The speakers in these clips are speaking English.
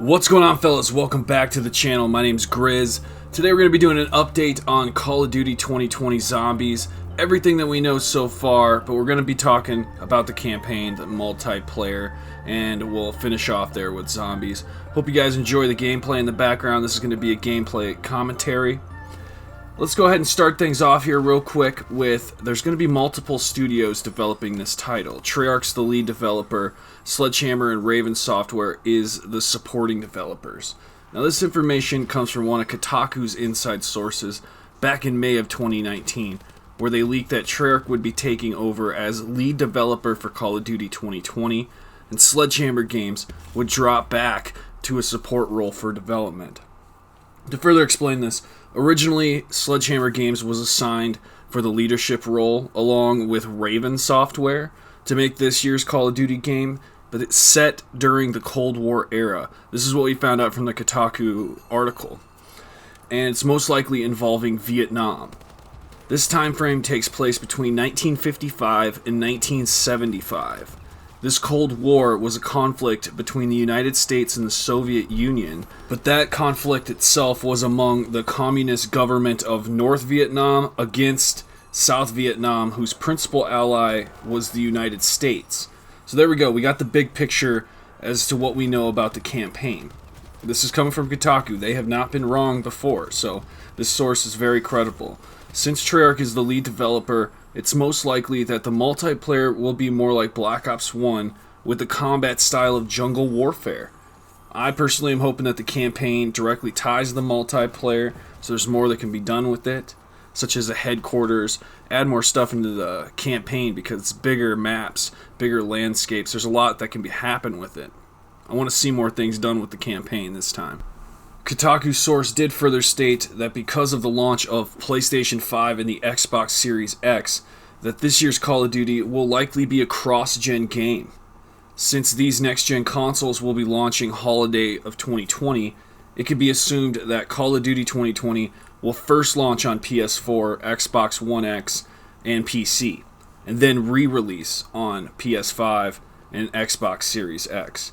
What's going on, fellas? Welcome back to the channel. My name's GRIZZ. Today we're going to be doing an update on Call of Duty 2020 Zombies. Everything that we know so far, but we're going to be talking about the campaign, the multiplayer, and we'll finish off there with zombies. Hope you guys enjoy the gameplay in the background. This is going to be a gameplay commentary. Let's go ahead and start things off here real quick with, there's going to be multiple studios developing this title. Treyarch's the lead developer, Sledgehammer and Raven Software is the supporting developers. Now this information comes from one of Kotaku's inside sources back in May of 2019, where they leaked that Treyarch would be taking over as lead developer for Call of Duty 2020, and Sledgehammer Games would drop back to a support role for development. To further explain this, originally Sledgehammer Games was assigned for the leadership role along with Raven Software to make this year's Call of Duty game, but it's set during the Cold War era. This is what we found out from the Kotaku article, and it's most likely involving Vietnam. This time frame takes place between 1955 and 1975. This Cold War was a conflict between the United States and the Soviet Union, but that conflict itself was among the communist government of North Vietnam against South Vietnam, whose principal ally was the United States. So there we go, we got the big picture as to what we know about the campaign. This is coming from Kotaku. They have not been wrong before, so this source is very credible. Since Treyarch is the lead developer, it's most likely that the multiplayer will be more like Black Ops 1 with the combat style of jungle warfare. I personally am hoping that the campaign directly ties the multiplayer, so there's more that can be done with it, such as a headquarters, add more stuff into the campaign because it's bigger maps, bigger landscapes, there's a lot that can happen with it. I want to see more things done with the campaign this time. Kotaku's source did further state that because of the launch of PlayStation 5 and the Xbox Series X, that this year's Call of Duty will likely be a cross-gen game. Since these next-gen consoles will be launching holiday of 2020, it can be assumed that Call of Duty 2020 will first launch on PS4, Xbox One X, and PC, and then re-release on PS5 and Xbox Series X.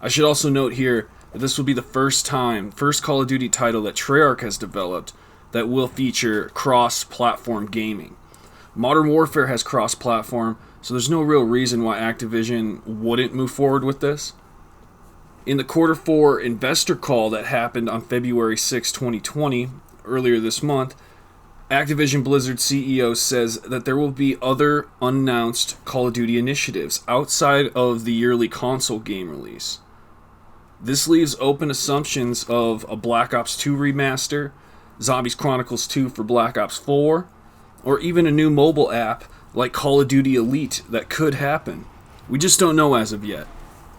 I should also note here that this will be the first Call of Duty title that Treyarch has developed that will feature cross-platform gaming. Modern Warfare has cross-platform, so there's no real reason why Activision wouldn't move forward with this. In the Q4 investor call that happened on February 6, 2020, earlier this month, Activision Blizzard CEO says that there will be other unannounced Call of Duty initiatives outside of the yearly console game release. This leaves open assumptions of a Black Ops 2 remaster, Zombies Chronicles 2 for Black Ops 4, or even a new mobile app like Call of Duty Elite that could happen. We just don't know as of yet.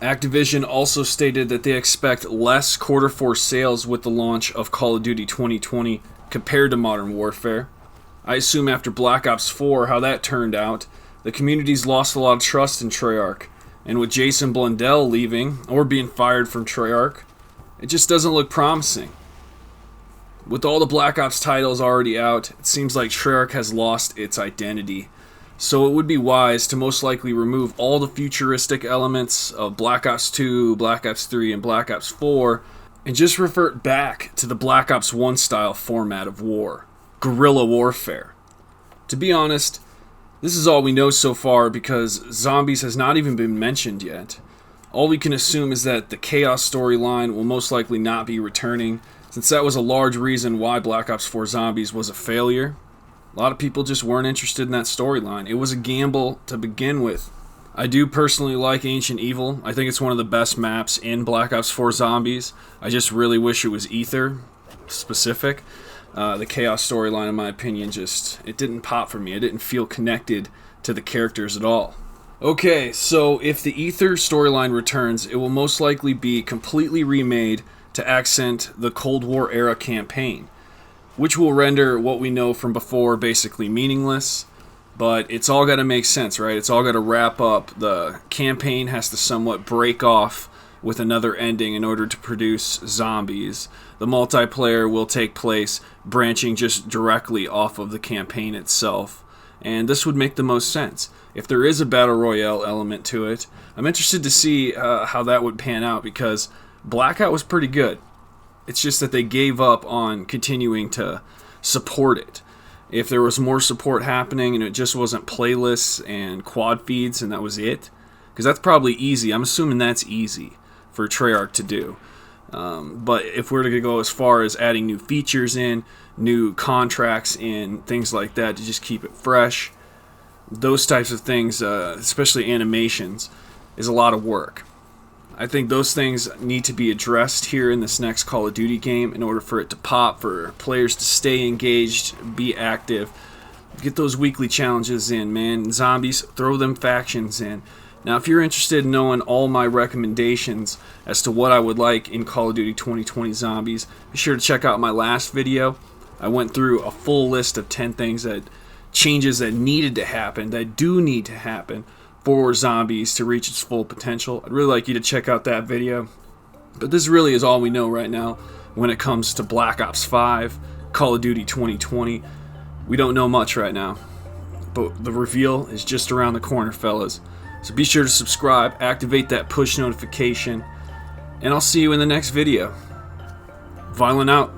Activision also stated that they expect less Q4 sales with the launch of Call of Duty 2020 compared to Modern Warfare. I assume after Black Ops 4, how that turned out, the community's lost a lot of trust in Treyarch. And with Jason Blundell leaving, or being fired from Treyarch, it just doesn't look promising. With all the Black Ops titles already out, it seems like Treyarch has lost its identity. So it would be wise to most likely remove all the futuristic elements of Black Ops 2, Black Ops 3, and Black Ops 4, and just revert back to the Black Ops 1 style format of war. Guerrilla warfare. To be honest, this is all we know so far because Zombies has not even been mentioned yet. All we can assume is that the Chaos storyline will most likely not be returning, since that was a large reason why Black Ops 4 Zombies was a failure. A lot of people just weren't interested in that storyline. It was a gamble to begin with. I do personally like Ancient Evil. I think it's one of the best maps in Black Ops 4 Zombies. I just really wish it was Ether specific. The Chaos storyline, in my opinion, it didn't pop for me. I didn't feel connected to the characters at all. Okay, so if the Ether storyline returns, it will most likely be completely remade to accent the Cold War era campaign, which will render what we know from before basically meaningless, but it's all got to make sense, right? It's all got to wrap up. The campaign has to somewhat break off with another ending in order to produce Zombies. The multiplayer will take place branching just directly off of the campaign itself, and this would make the most sense. If there is a Battle Royale element to it, I'm interested to see how that would pan out, because Blackout was pretty good. It's just that they gave up on continuing to support it. If there was more support happening and it just wasn't playlists and quad feeds and that was it, because that's probably easy. I'm assuming that's easy for Treyarch to do. But if we're to go as far as adding new features in, new contracts in, things like that to just keep it fresh, those types of things, especially animations, is a lot of work. I think those things need to be addressed here in this next Call of Duty game in order for it to pop, for players to stay engaged, be active. Get those weekly challenges in, man. Zombies, throw them factions in. Now, if you're interested in knowing all my recommendations as to what I would like in Call of Duty 2020 Zombies, be sure to check out my last video. I went through a full list of 10 things changes that needed to happen, that do need to happen for Zombies to reach its full potential. I'd really like you to check out that video. But this really is all we know right now when it comes to Black Ops 5, Call of Duty 2020. We don't know much right now, but the reveal is just around the corner, fellas. So be sure to subscribe, activate that push notification, and I'll see you in the next video. Viollent out.